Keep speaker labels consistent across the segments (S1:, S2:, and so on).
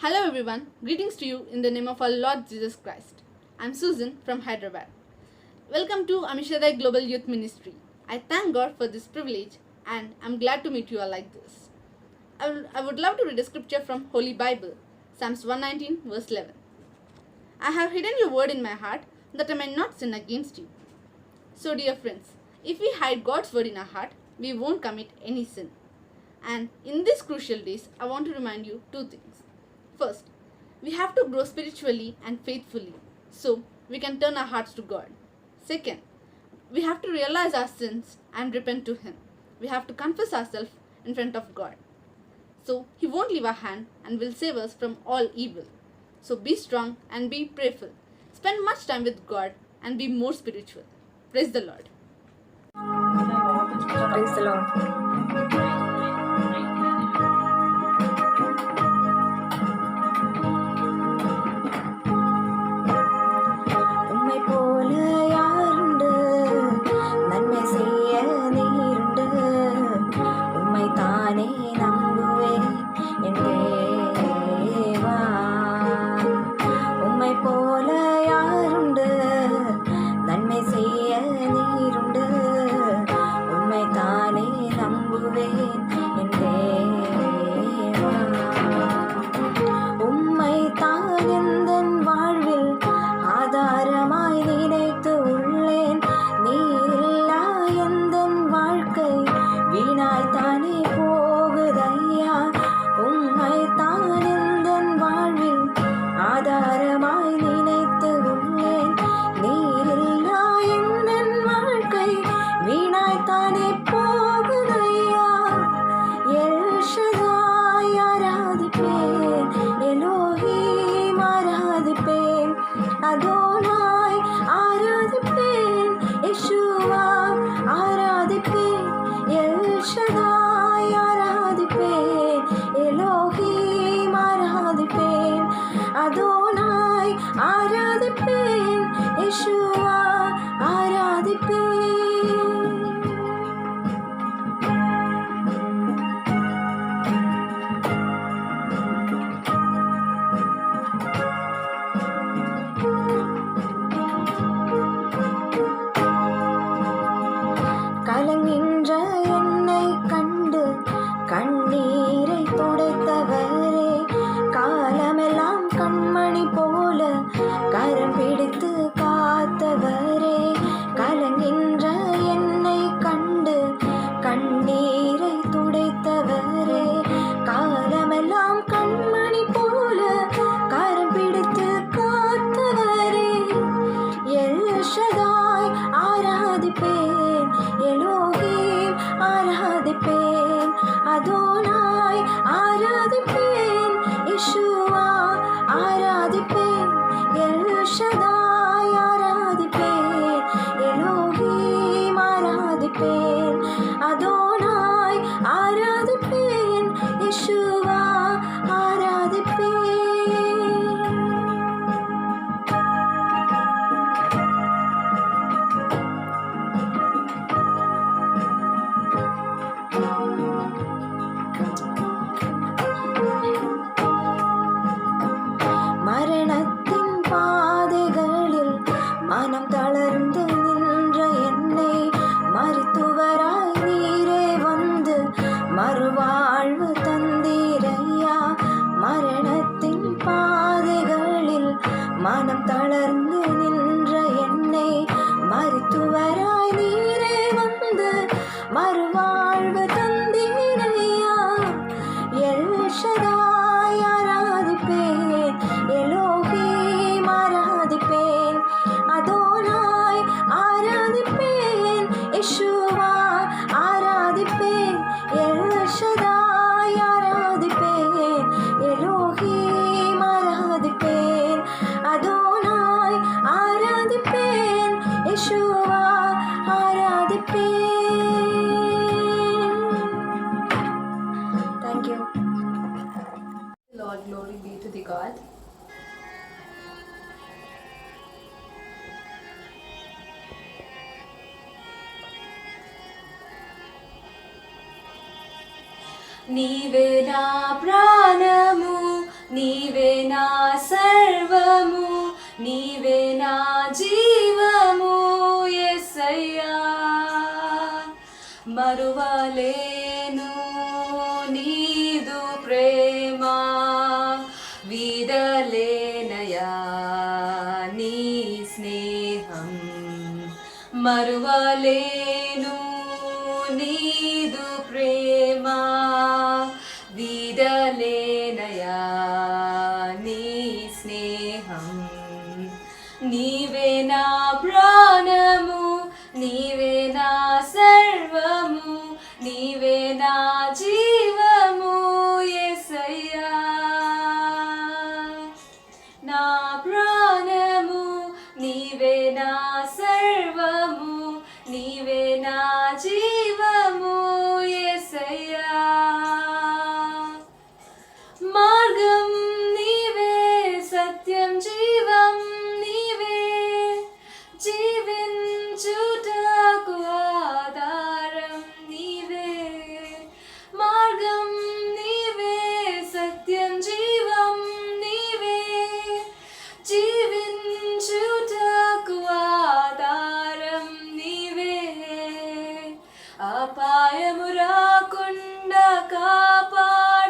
S1: Hello everyone, greetings to you in the name of our Lord Jesus Christ. I'm Susan from Hyderabad. Welcome to Amishadai Global Youth Ministry. I thank God for this privilege and I'm glad to meet you all like this. I would love to read a scripture from Holy Bible, Psalms 119 verse 11. I have hidden your word in my heart that I may not sin against you. So dear friends, if we hide God's word in our heart, we won't commit any sin. And in these crucial days, I want to remind you two things. First, we have to grow spiritually and faithfully so we can turn our hearts to God. Second, we have to realize our sins and repent to Him. We have to confess ourselves in front of God. So He won't leave our hand and will save us from all evil. So be strong and be prayerful. Spend much time with God and be more spiritual. Praise the Lord.
S2: Praise the Lord. உம்மை போல யாருண்டு நன்மை செய்ய நீருண்டு உம்மை தானே நம்புவேன் என் தேவா உம்மை போல யாருண்டு நன்மை செய்ய நீருண்டு உம்மை தானே நம்புவேன் என் தேவா உம்மை தான் எந்தன் வாழ்வில் ஆதாரமாய் நினைத்து உள்ளேன் நீரில்லா எந்தன் வாழ்க்கை வீணாய் தானே போகுதையா உம்மை தான் எந்தன் வாழ்வில் ஆதாரமாய் நினைத்து உள்ளேன் நீரில்லா எந்தன் வாழ்க்கை வீணாய் தானே போகுதையா எல் ஷதாய் ஆராதிப்பேன் எலோஹீம் ஆராதிப்பேன் அதோனாய் ஆராதிப்பேன் யெஷுவா ஆராதிப்பேன் எல் ஷதாய் ஆராதிப்பேன் எலோஹீம் ஆராதிப்பேன் அதோனாய் ஆராதிப்பேன் யெஷுவா ஆராதிப்பேன் கலங்கின்ற என்னை கண்டு கண்ணீரை துடைத்தவரே காலமெல்லாம் கண்மணி போல கரம் பிடித்து காத்தவரே கலங்கின்ற என்னை கண்டு கண்ணீரை துடைத்தவரே காலமெல்லாம் கண்மணி போல கரம் பிடித்து காத்தவரே எல் ஷதாய் ஆராதிப்பேன் எலோஹீம் ஆராதிப்பேன் அதோனாய் ஆராதிப்பேன் யெஷுவா ஆராதிப்பேன் எல் ஷதாய் ஆராதிப்பேன் எலோஹீம் ஆராதிப்பேன் அதோனாய் ஆராதிப்பேன் யெஷுவா ஆராதிப்பேன் மரணத்தின் பாதைகளில் மனம் தளர்ந்து நின்ற என்னை மருத்துவராய் நீரே வந்து மறுவாழ்வு தந்தீரையா மரணத்தின் பாதைகளில் மனம் தளர்ந்து நின்ற என்னை மருத்துவராய் நீரே வந்து மறுவாழ்வு தந்தீரையா எல் ஷதாய் ஆராதிப்பேன் எலோஹீம் ஆராதிப்பேன் அதோனாய் ஆராதிப்பேன் யெஷுவா ஆராதிப்பேன் எல் ஷதாய் ஆராதிப்பேன் எலோஹீம் ஆராதிப்பேன் அதோனாய் ஆராதிப்பேன் யெஷுவா ஆராதிப்பேன். Thank you.
S1: Lord, glory be to the God.
S2: నీవే నా ప్రాణము నీవే నా సర్వము, నీవే నా జీవము యేసయ్యా. మరువలేను నీదు ప్రేమ, వీడలేనయా నీ స్నేహం. మరువలేను నీదు ప్రేమ, వీడలేనయా నీ స్నేహం. నీవే నా ప్రాణము, నీవే నా సర్వము, నీవే నా జీవము యేసయ్యా. నా ప్రాణము నీవే, నా సర్వము నీవే, నా జీవము యేసయ్యా. మార్గం నీవే, సత్యం జీవం నీవే, జీవించుటకు ఆధారం నీవే. మార్గం నీవే, సత్యం జీవం నీవే, జీవించుటకు ఆధారం నీవే. అపాయము రాకుండా కాపాడువాడవు,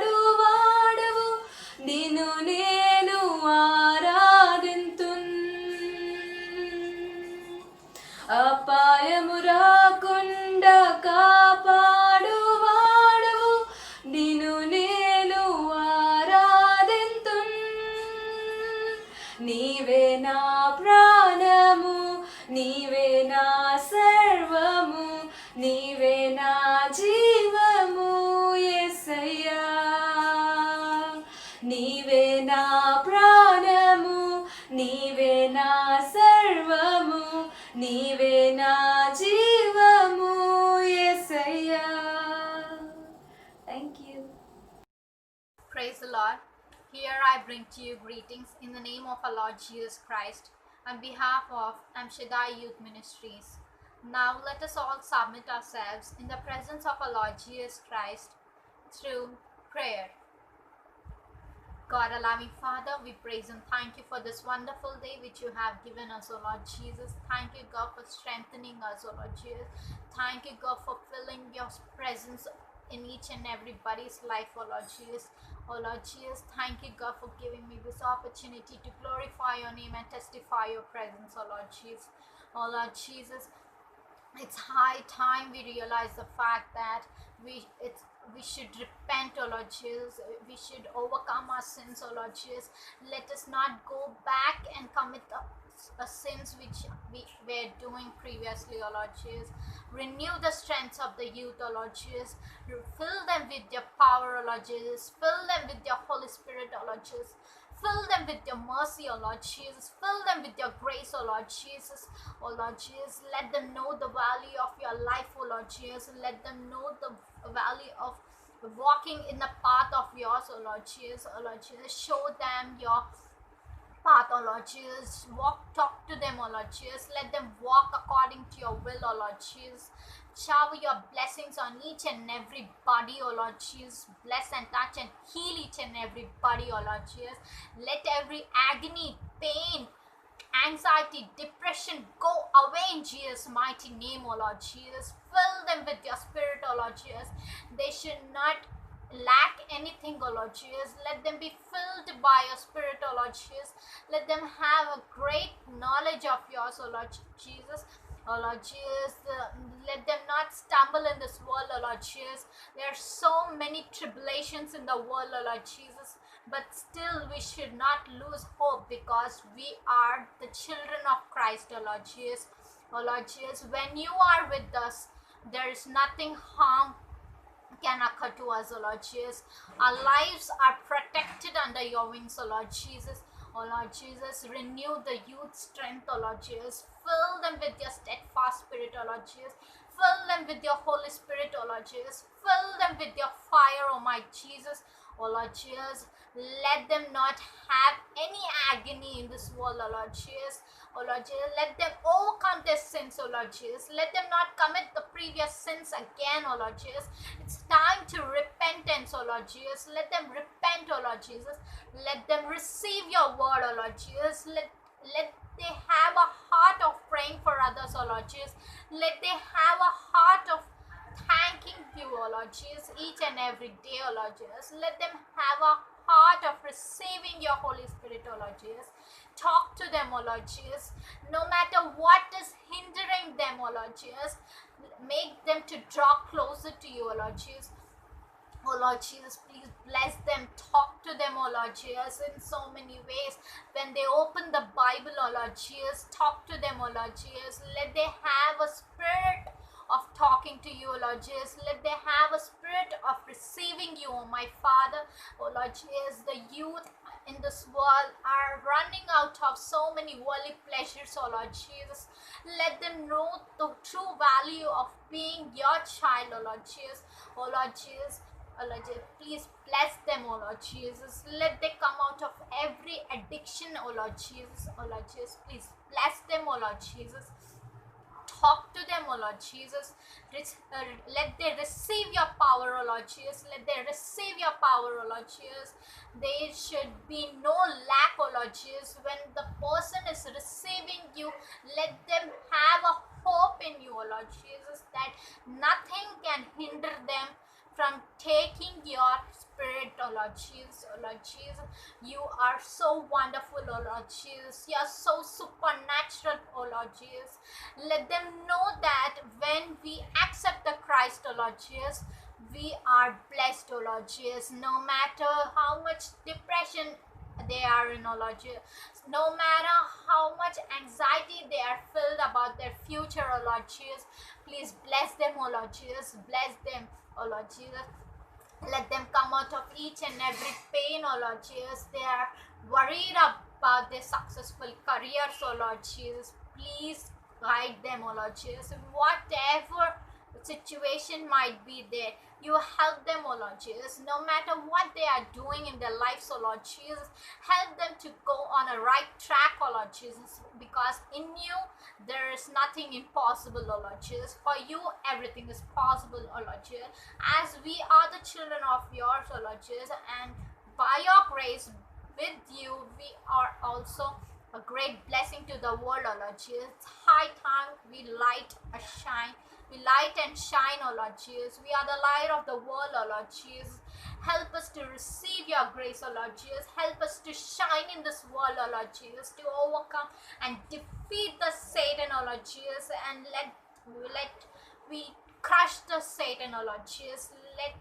S2: నిన్ను నేను ఆరాధింతున్. అపాయము రాకుండా కాపాడువాడవు, నిన్ను నేను ఆరాధింతున్. నీవే నా ప్రాణము, నీవే నా సర్వము, నీవే నా జీవము యేసయ్యా. నీవే నా ప్రాణము, నీవే నా సర్వము, నీవే నా జీవము యేసయ్యా. Thank you.
S1: Praise the Lord. Here I bring to you greetings in the name of our Lord Jesus Christ on behalf of Amshadai Youth Ministries. Now let us all submit ourselves in the presence of our Lord Jesus Christ through prayer. God, our loving Father, we praise and thank you for this wonderful day which you have given us, O Lord Jesus. Thank you, God, for strengthening us, O Lord Jesus. Thank you, God, for filling your presence in each and everybody's life, O Lord Jesus. Oh Lord Jesus, thank you, God, for giving me this opportunity to glorify your name and testify your presence, oh Lord Jesus. Oh Lord Jesus, it's high time we realize the fact that we should repent, oh Lord Jesus. We should overcome our sins, oh Lord Jesus. Let us not go back and commit the sins which we were doing previously, oh Lord Jesus. Renew the strength of the youth, oh Lord Jesus. Fill them with your power, oh Lord Jesus. Fill them with your Holy Spirit, oh Lord Jesus. Fill them with your mercy, oh Lord Jesus. Fill them with your grace, oh Lord Jesus. Oh Lord Jesus, let them know the value of your life, oh Lord Jesus. Let them know the value of walking in the path of yours, oh Lord Jesus. Oh Lord Jesus, show them your path, oh Lord Jesus. Talk to them, oh Lord Jesus. Let them walk according to your will, oh Lord Jesus. Shower your blessings on each and every body, oh Lord Jesus. Bless and touch and heal each and every body, oh Lord Jesus. Let every agony, pain, anxiety, depression go away in Jesus' mighty name, oh Lord Jesus. Fill them with your spirit, oh Lord Jesus. They should not lack anything, oh Lord Jesus. Let them be filled by your spirit, oh Lord Jesus. Let them have a great knowledge of yours, oh Lord Jesus. Oh Lord Jesus, let them not stumble in this world, oh Lord Jesus. There are so many tribulations in the world, oh Lord Jesus. But still we should not lose hope, because we are the children of Christ, oh Lord Jesus. Oh Lord Jesus, when you are with us, there is nothing harm can occur to us, oh Lord Jesus. Our lives are protected under your wings, oh Lord Jesus. Oh Lord Jesus, renew the youth strength, oh Lord Jesus. Fill them with your steadfast spirit, oh Lord Jesus. Fill them with your Holy Spirit, oh Lord Jesus. Fill them with your fire, oh my Jesus. Oh Lord Jesus, let them not have any agony in this world, oh Lord Jesus. Oh Lord Jesus, let them overcome their sins, oh Lord Jesus. Let them not commit the previous sins again, oh Lord Jesus. It's time to repent
S3: repentance, oh Lord Jesus. Let them repent, oh Lord Jesus. Let them receive your word, oh Lord Jesus. Let they have a heart of praying for others, oh Lord Jesus. Let they have a heart of thanking you, oh Lord Jesus, each and every day, oh Lord Jesus. Let them have a heart of receiving your Holy Spirit, oh Lord Jesus. Talk to them, oh Lord Jesus. No matter what is hindering them, oh Lord Jesus, make them to draw closer to you, oh Lord Jesus. Oh Lord Jesus, please bless them. Talk to them, oh Lord Jesus, in so many ways. When they open the Bible, oh Lord Jesus, talk to them, oh Lord Jesus. Let they have a spirit of talking to you, oh Lord Jesus. Let they have a spirit of receiving you, oh my Father. Oh Lord Jesus, the youth in this world are running out of so many worldly pleasures, oh Lord Jesus. Let them know the true value of being your child, oh Lord Jesus. Oh Lord Jesus, oh Lord Jesus, please bless them, oh Lord Jesus. Let them come out of every addiction, oh Lord Jesus. Oh Lord Jesus, please bless them, oh Lord Jesus. Talk to them, oh Lord Jesus. Let they receive your power, oh Lord Jesus. Let they receive your power, oh Lord Jesus. There should be no lack, oh Lord Jesus. When the person is receiving you, let them have a hope in you, oh Lord Jesus, that nothing can hinder them from taking your spirit, oh Lord Jesus. Oh Lord Jesus, you are so wonderful, oh Lord Jesus. You are so supernatural, oh Lord Jesus. Let them know that when we accept the Christ, oh Lord Jesus, we are blessed, oh Lord Jesus. No matter how much depression they are in, oh Lord Jesus, no matter how much anxiety they are filled about their future, oh Lord Jesus, please bless them, oh Lord Jesus. Bless them, oh Lord Jesus. Let them come out of each and every pain, oh Lord Jesus. They are worried about their successful careers, oh Lord Jesus. Please guide them, oh Lord Jesus. Whatever situation might be there, you help them, oh Lord Jesus. No matter what they are doing in their lives, oh Lord Jesus, help them to go on a right track, oh Lord Jesus, because in you there is nothing impossible, oh Lord Jesus. For you everything is possible, oh Lord Jesus. As we are the children of yours, oh Lord Jesus, and by your grace with you we are also a great blessing to the world, oh Lord Jesus. It's high time we light a shine. We light and shine, oh Lord Jesus. We are the light of the world, oh Lord Jesus. Help us to receive your grace, oh Lord Jesus. Help us to shine in this world, oh Lord Jesus, to overcome and defeat the Satan, oh Lord Jesus, and let we crush the Satan, oh Lord Jesus. Let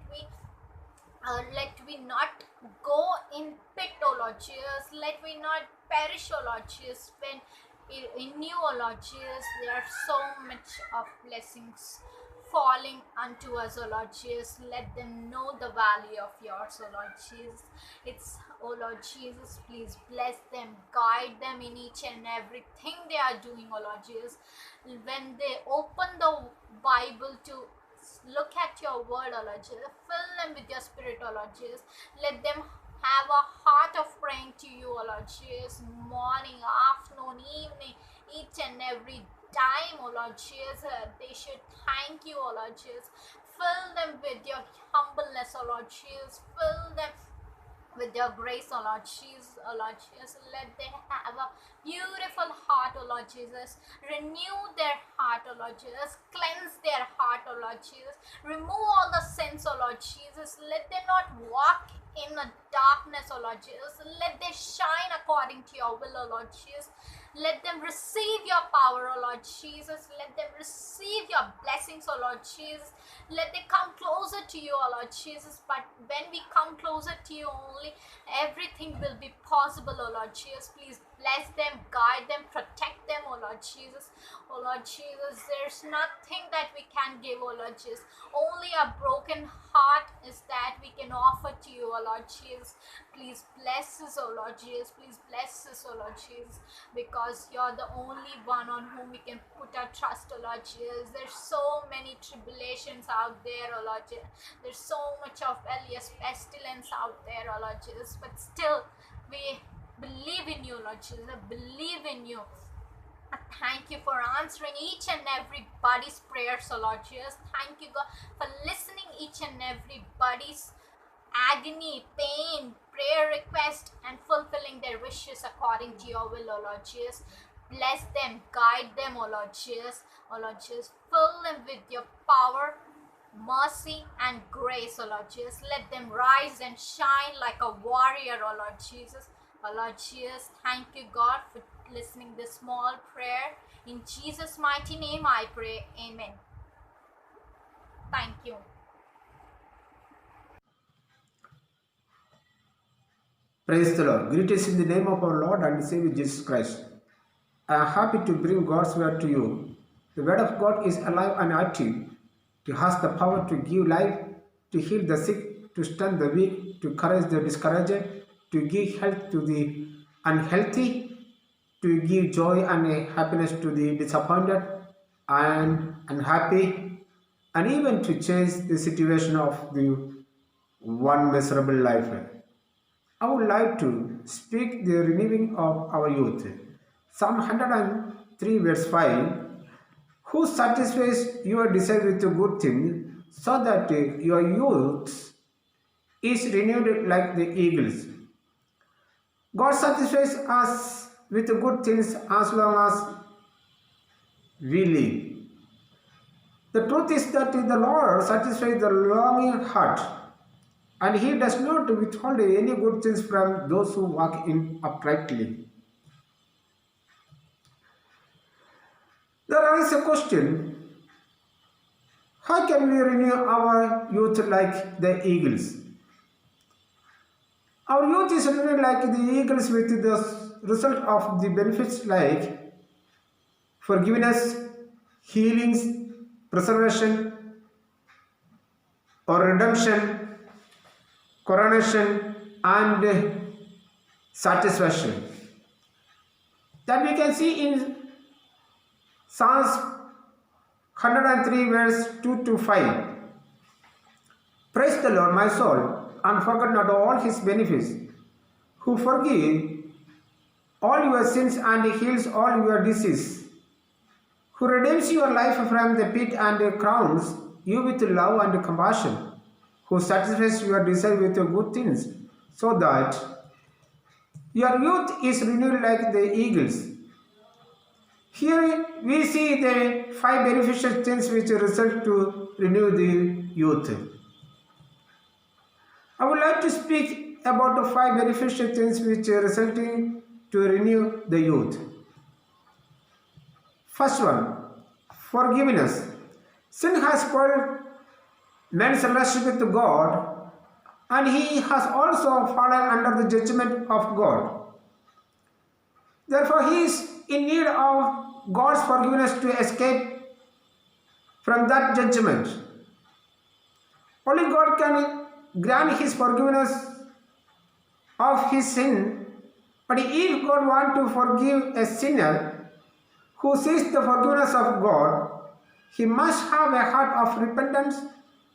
S3: we not go in pit, oh Lord Jesus. Let we not perish, oh Lord Jesus. When in you, oh Lord Jesus, there are so much of blessings falling unto us, oh Lord Jesus. Let them know the value of yours, oh Lord Jesus. It's, oh Lord Jesus, please bless them, guide them in each and everything they are doing, oh Lord Jesus. When they open the Bible to look at your word, oh Lord Jesus, fill them with your spirit, oh Lord Jesus. Let them have a heart of praying to you, oh Lord Jesus, morning, afternoon, evening, each and every time, oh Lord Jesus. They should thank you, oh Lord Jesus. Fill them with your humbleness, oh Lord Jesus. Fill them with your grace, oh Lord Jesus, oh Lord Jesus. Let them have a beautiful heart, oh Lord Jesus. Renew their heart, oh Lord Jesus. Cleanse their heart, oh Lord Jesus. Remove all the sins, oh Lord Jesus. Let them not walk in the darkness, oh Lord Jesus. Let them shine according to your will, oh Lord Jesus. Let them receive your power, oh Lord Jesus. Let them receive your blessings, oh Lord Jesus. Let them come closer to you, oh Lord Jesus. But when we come closer to you only, everything will be possible, oh Lord Jesus. Please bless them, guide them, protect them, oh Lord Jesus. Oh Lord Jesus, there's nothing that we can give, oh Lord Jesus. Only a broken heart is that we can offer to you, oh Lord Jesus. Please bless us, oh Lord Jesus. Please bless us, oh Lord Jesus, because you're the only one on whom we can put our trust, oh Lord Jesus. There's so many tribulations out there, oh Lord Jesus. There's so much of pestilence out there, oh Lord Jesus. But still, we believe in you, Lord Jesus. I believe in you. Thank you for answering each and everybody's prayers, oh Lord Jesus. Thank you, God, for listening each and everybody's agony, pain, prayer request, and fulfilling their wishes according to your will, O Lord Jesus. Bless them, guide them, O Lord Jesus. O Lord Jesus, fill them with your power, mercy, and grace, O Lord Jesus. Let them rise and shine like a warrior, O Lord Jesus. O Lord Jesus, thank you, God, for listening this small prayer. In Jesus' mighty name I pray. Amen. Thank you.
S4: Praise the Lord. Greetings in the name of our Lord and Savior Jesus Christ. I am happy to bring God's word to you. The word of God is alive and active. It has the power to give life, to heal the sick, to strengthen the weak, to encourage the discouraged, to give health to the unhealthy, to give joy and happiness to the disappointed and unhappy, and even to change the situation of the one miserable life. I would like to speak the renewing of our youth. Psalm 103 verse 5. Who satisfies your desire with a good thing, so that your youth is renewed like the eagles. God satisfies us with good things as long as we live. The truth is that the Lord satisfies the longing heart, and He does not withhold any good things from those who walk in uprightly. There is a question: how can we renew our youth like the eagles? Our youth is renewed like the eagles with the result of the benefits like forgiveness, healings, preservation, or redemption, coronation, and satisfaction. That we can see in Psalms 103 verse 2 to 5. Praise the Lord, my soul, and forget not all His benefits, who forgive all your sins and heals all your diseases, who redeems your life from the pit and crowns you with love and compassion, who satisfies your desire with good things, so that your youth is renewed like the eagles. Here we see the 5 beneficial things which result to renew the youth. I would like to speak about the 5 beneficial things which are resulting to renew the youth. First one, forgiveness. Sin has spoiled man's relationship with God, and he has also fallen under the judgment of God. Therefore, he is in need of God's forgiveness to escape from that judgment. Only God can grant His forgiveness of his sin, but if God wants to forgive a sinner who seeks the forgiveness of God, he must have a heart of repentance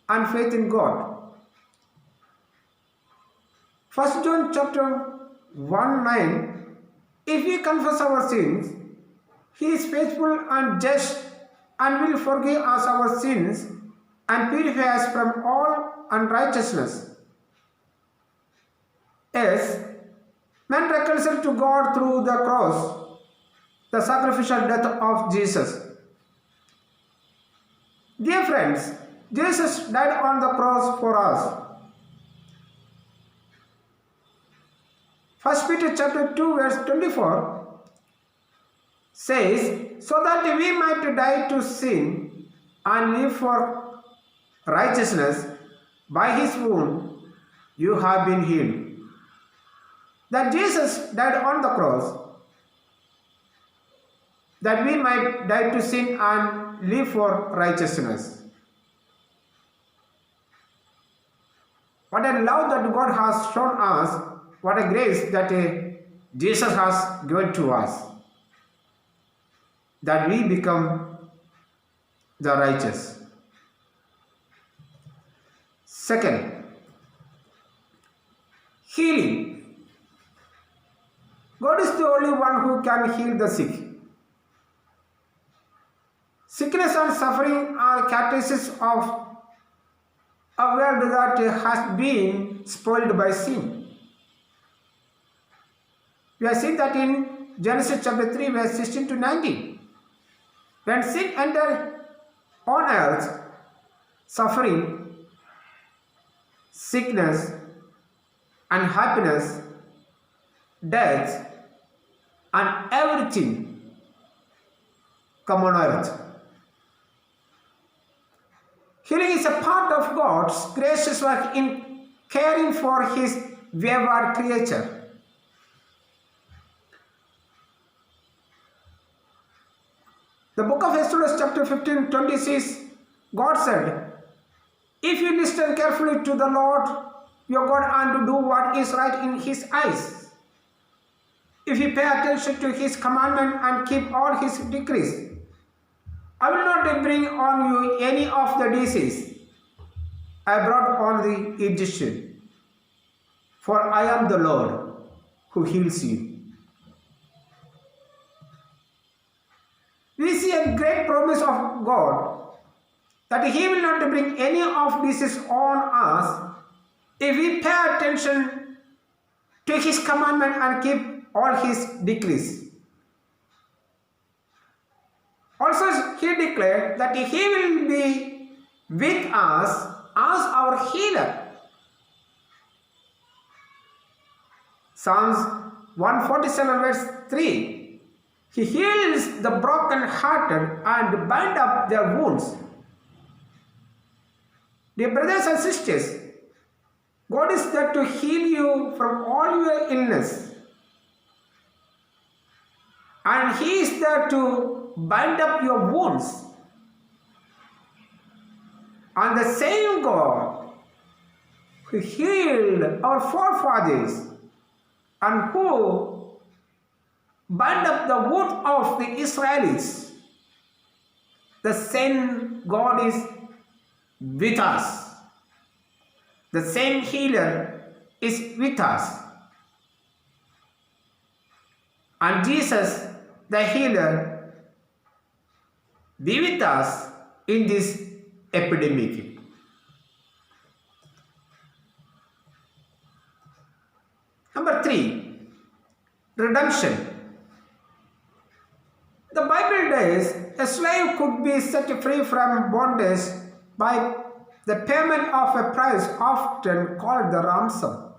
S4: and faith in God. 1 John chapter 1:9. If we confess our sins, He is faithful and just and will forgive us our sins and purify us from all unrighteousness. Yes, man reconciled to God through the cross, the sacrificial death of Jesus. Dear friends, Jesus died on the cross for us. 1 Peter chapter 2 verse 24 says, so that we might die to sin and live for righteousness, by His wound you have been healed. That Jesus died on the cross, that we might die to sin and live for righteousness. What a love that God has shown us, what a grace that Jesus has given to us, that we become the righteous. Second, healing. God is the only one who can heal the sick. Sickness and suffering are characteristics of a world that has been spoiled by sin. We have seen that in Genesis chapter 3, verse 16 to 19. When sin entered on earth, suffering, sickness, unhappiness, death, and everything come on earth. Healing is a part of God's gracious work in caring for His wayward creature. The book of Exodus chapter 15:20 says, God said, if you listen carefully to the Lord your God and do what is right in His eyes, if you pay attention to His commandment and keep all His decrees, I will not bring on you any of the disease I brought on the Egyptian, for I am the Lord who heals you. We see a great promise of God that He will not bring any of disease on us if we pay attention to His commandment and keep all His decrees. Also, He declared that He will be with us as our healer. Psalms 147 verse 3. He heals the broken-hearted and binds up their wounds. Dear brothers and sisters, God is there to heal you from all your illness. And He is there to bind up your wounds. And the same God who healed our forefathers and who bind up the wound of the Israelites, the same God is with us. The same healer is with us. And Jesus, the healer, be with us in this epidemic. Number 3, redemption. The Bible days, a slave could be set free from bondage by the payment of a price often called the ransom.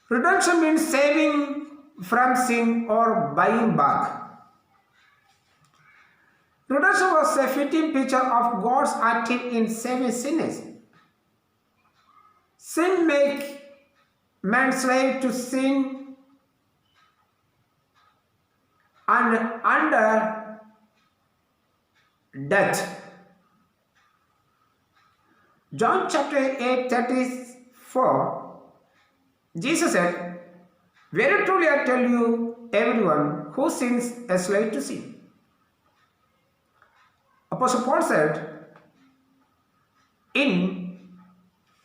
S4: Redemption means saving from sin or buying back. Redemption was a fitting picture of God's acting in saving sinners. Sin makes man slave to sin and under death. John chapter 8:34, Jesus said, very truly I tell you, everyone who sins is a slave to sin. Apostle Paul said in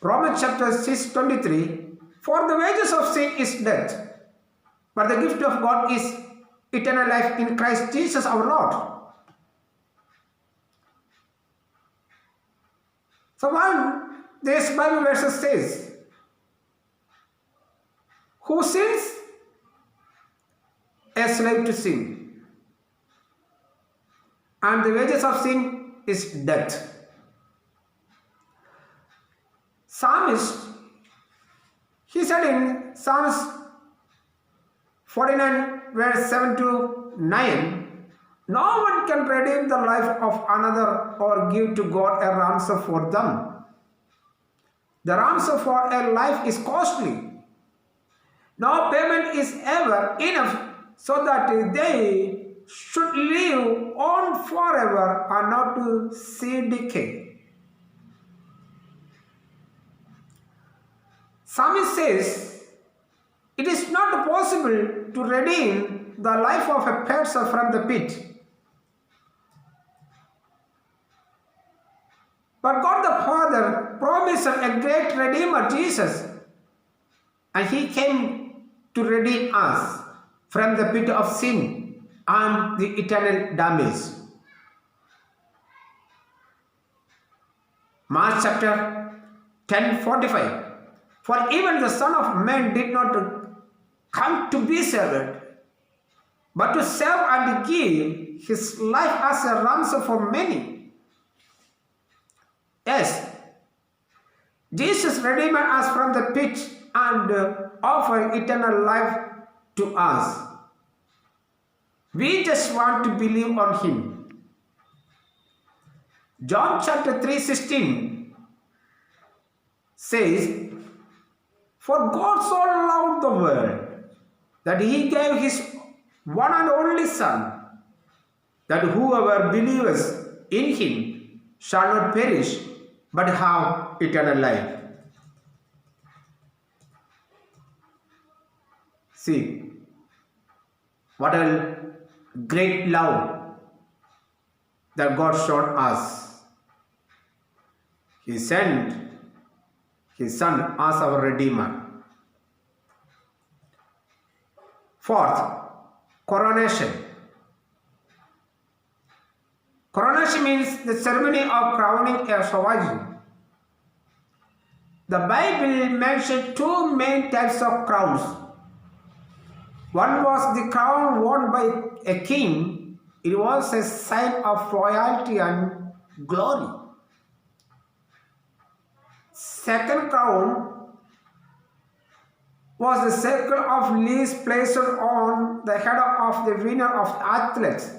S4: Romans chapter 6:23, for the wages of sin is death, but the gift of God is eternal life in Christ Jesus our Lord. So one, this Bible verse says, who sins? A slave to sin. And the wages of sin is death. Psalmist, he said in Psalms 49 verse 7 to 9, no one can redeem the life of another or give to God a ransom for them. The ransom for a life is costly. No payment is ever enough so that they should live on forever and not to see decay. Psalmist says, it is not possible to redeem the life of a person from the pit. But God the Father promised a great Redeemer, Jesus, and He came to redeem us from the pit of sin and the eternal damage. Mark chapter 10:45. For even the Son of Man did not come to be served, but to serve and give his life as a ransom for many. Yes, Jesus redeemed us from the pit and offered eternal life to us. We just want to believe on him. John chapter 3:16 says, For God so loved the world that he gave his one and only Son, that whoever believes in him shall not perish, but have eternal life. See, what a great love that God showed us. He sent his Son as our Redeemer. Fourth, coronation. Coronation means the ceremony of crowning a sovereign. The Bible mentions two main types of crowns. One was the crown worn by a king. It was a sign of royalty and glory. Second crown was the circle of leaves placed on the head of the winner of athletes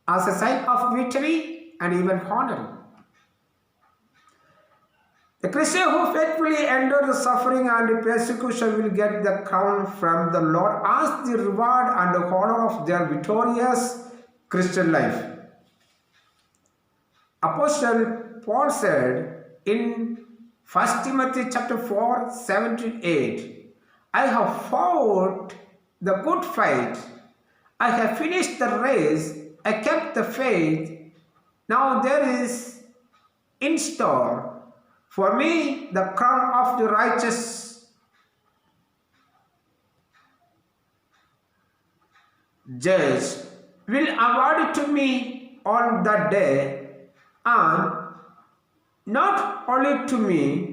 S4: as a sign of victory and even honor. The Christian who faithfully endure the suffering and persecution will get the crown from the Lord as the reward and the honor of their victorious Christian life. Apostle Paul said in 1 Timothy chapter 4, 7-8, I have fought the good fight, I have finished the race, I kept the faith. Now there is in store for me the crown of the righteous, judge will award it to me on that day, and not only to me,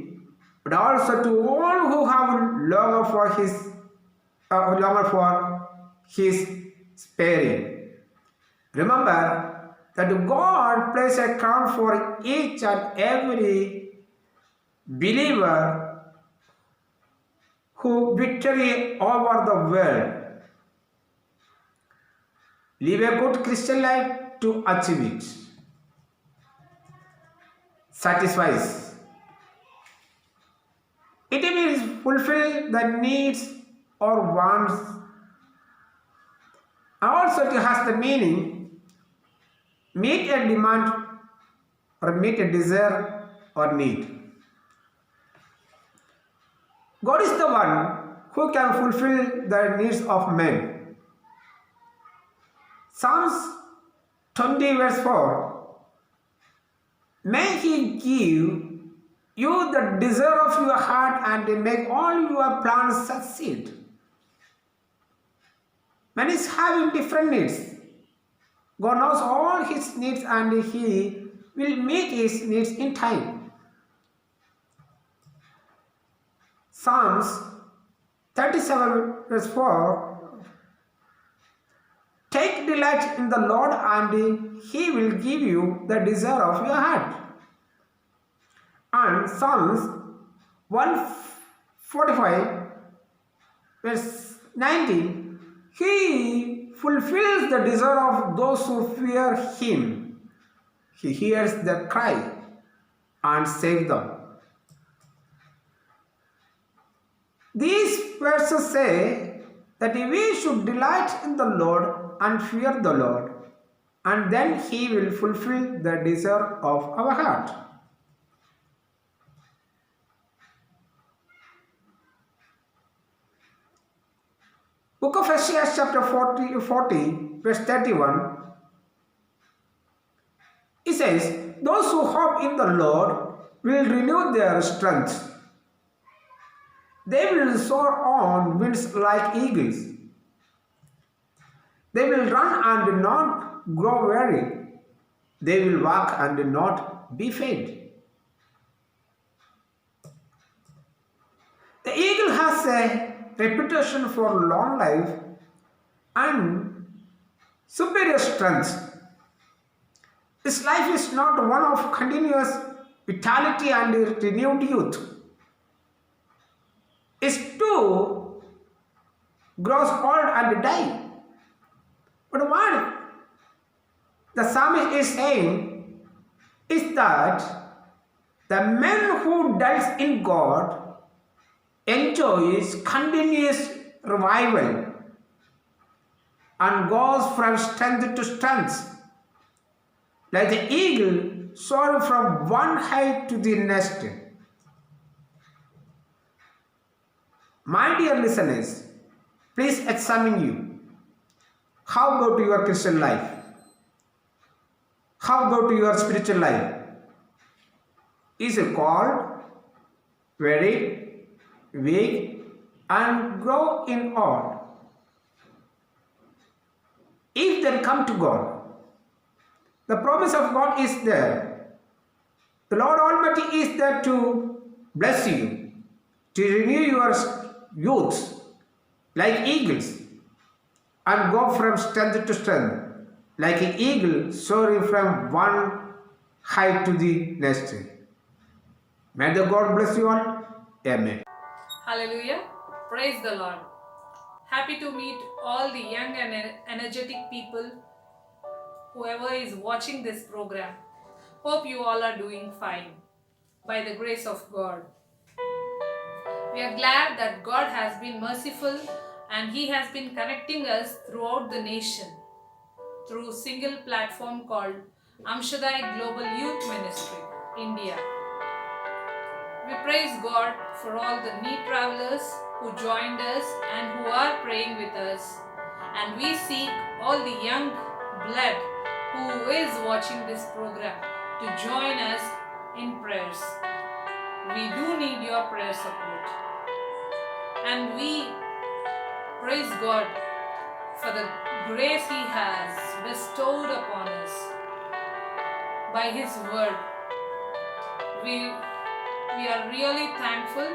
S4: but also to all who have longed for his sparing. Remember that God placed a crown for each and every believer who victory over the world. Live a good Christian life to achieve it. Satisfies. It means fulfill the needs or wants. Also it has the meaning meet a demand or meet a desire or need. God is the one who can fulfill the needs of men. Psalms 20 verse 4. May he give you the desire of your heart and make all your plans succeed. Man is having different needs. God knows all his needs and he will meet his needs in time. Psalms 37 verse 4. Take delight in the Lord and he will give you the desire of your heart. And Psalms 145 verse 19. He fulfills the desire of those who fear him. He hears their cry and saves them. These verses say that we should delight in the Lord and fear the Lord, and then he will fulfill the desire of our heart. Book of Isaiah chapter 40 verse 31. It says, those who hope in the Lord will renew their strength. They will soar on wings like eagles. They will run and not grow weary. They will walk and not be faint. has a reputation for long life and superior strength. His life is not one of continuous vitality and renewed youth. It too grows old and die. But what the psalmist is saying is that the man who dwells in God enjoys continuous revival and goes from strength to strength, like the eagle soaring from one height to the next. My dear listeners, please examine you. How about your Christian life? How about your spiritual life? Is it called, very weak, and grow in awe? If they come to God, the promise of God is there. The Lord Almighty is there to bless you, to renew your youth like eagles and go from strength to strength, like an eagle soaring from one height to the next. May the God bless you all. Amen.
S5: Hallelujah. Praise the Lord. Happy to meet all the young and energetic people, whoever is watching this program. Hope you all are doing fine by the grace of God. We are glad that God has been merciful and He has been connecting us throughout the nation through single platform called Amshadai Global Youth Ministry, India. We praise God for all the need travelers who joined us and who are praying with us. And we seek all the young blood who is watching this program to join us in prayers. We do need your prayer support. And we praise God for the grace He has bestowed upon us by His word. We are really thankful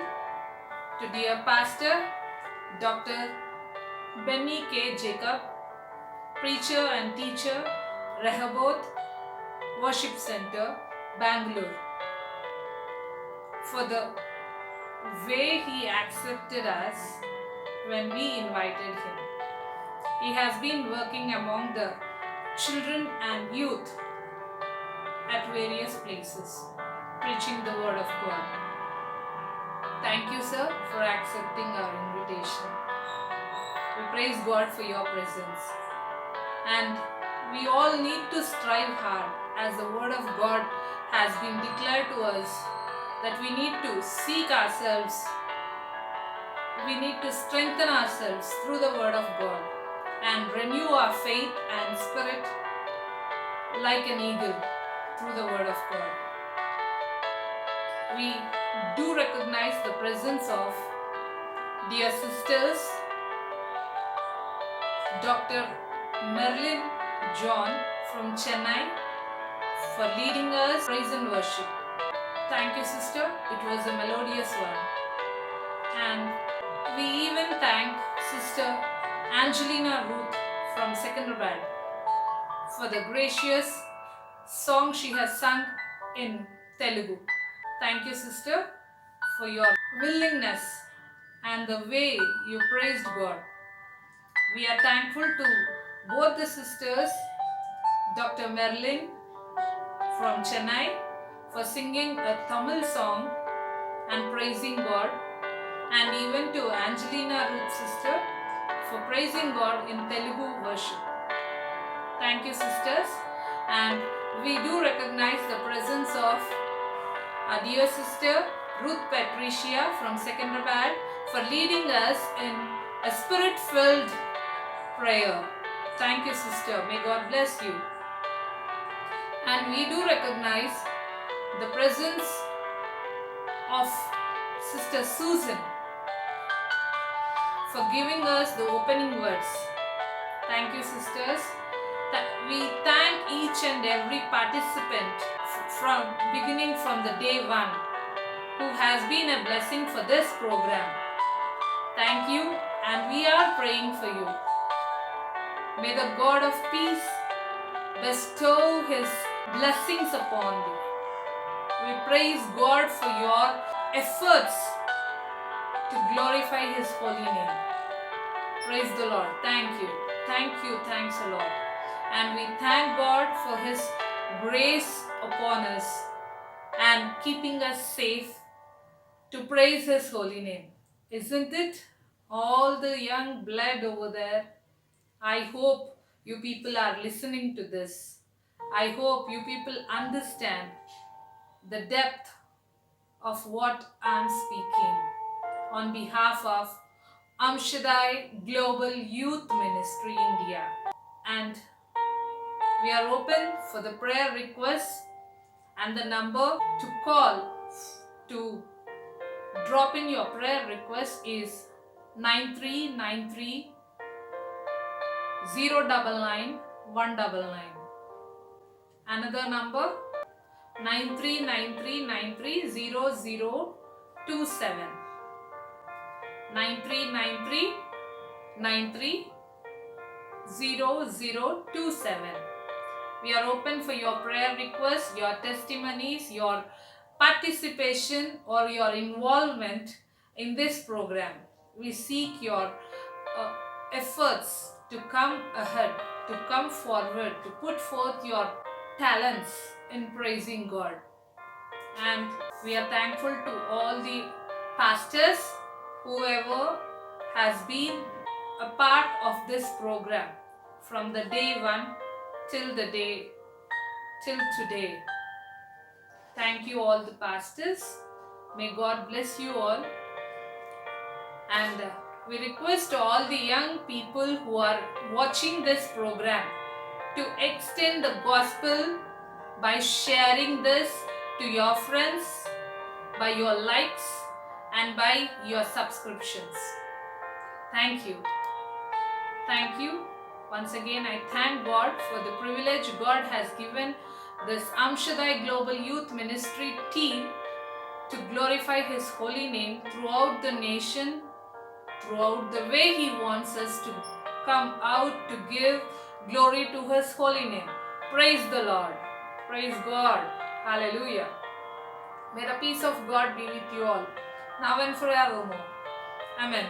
S5: to dear Pastor Dr. Benny K. Jacob, preacher and teacher, Rehoboth Worship Center, Bangalore, for the way he accepted us when we invited him. He has been working among the children and youth at various places, preaching the word of God. Thank you, sir, for accepting our invitation. We praise God for your presence. And we all need to strive hard, as the word of God has been declared to us, that we need to seek ourselves. We need to strengthen ourselves through the word of God and renew our faith and spirit like an eagle through the word of God. We do recognize the presence of dear sisters Dr. Merlin John from Chennai for leading us praise and worship. Thank you, sister. It was a melodious one. And we even thank Sister Angelina Ruth from Secunderabad for the gracious song she has sung in Telugu. Thank you, sister, for your willingness and the way you praised God. We are thankful to both the sisters, Dr. Merlin from Chennai, for singing a Tamil song and praising God, and even to Angelina Ruth sister for praising God in Telugu worship. Thank you, sisters, and we do recognize the presence of our dear sister Ruth Patricia from Secunderabad for leading us in a spirit-filled prayer. Thank you, sister. May God bless you. And we do recognize the presence of Sister Susan for giving us the opening words. Thank you, sisters. We thank each and every participant from beginning from the day one who has been a blessing for this program. Thank you, and we are praying for you. May the God of peace bestow His blessings upon thee. We praise God for your efforts to glorify His holy name. Praise the Lord. Thank you. Thank you. Thanks a lot. And we thank God for His grace upon us and keeping us safe to praise His holy name. Isn't it? All the young blood over there. I hope you people are listening to this. I hope you people understand the depth of what I'm speaking on behalf of Amshadai Global Youth Ministry India. And we are open for the prayer requests, and the number to call to drop in your prayer request is 9393 099 199. Another number 9393930027. 9393930027. We are open for your prayer requests, your testimonies, your participation or your involvement in this program. We seek your efforts to come ahead, to come forward, to put forth your talents in praising God. And we are thankful to all the pastors, whoever has been a part of this program from the day one till today. Thank you all the pastors. May God bless you all. And we request all the young people who are watching this program to extend the gospel by sharing this to your friends, by your likes and by your subscriptions. Thank you. Thank you. Once again, I thank God for the privilege God has given this Amshadai Global Youth Ministry team to glorify His holy name throughout the nation, throughout the way He wants us to come out to give glory to His holy name. Praise the Lord. Praise God. Hallelujah. May the peace of God be with you all, now and forevermore. Amen.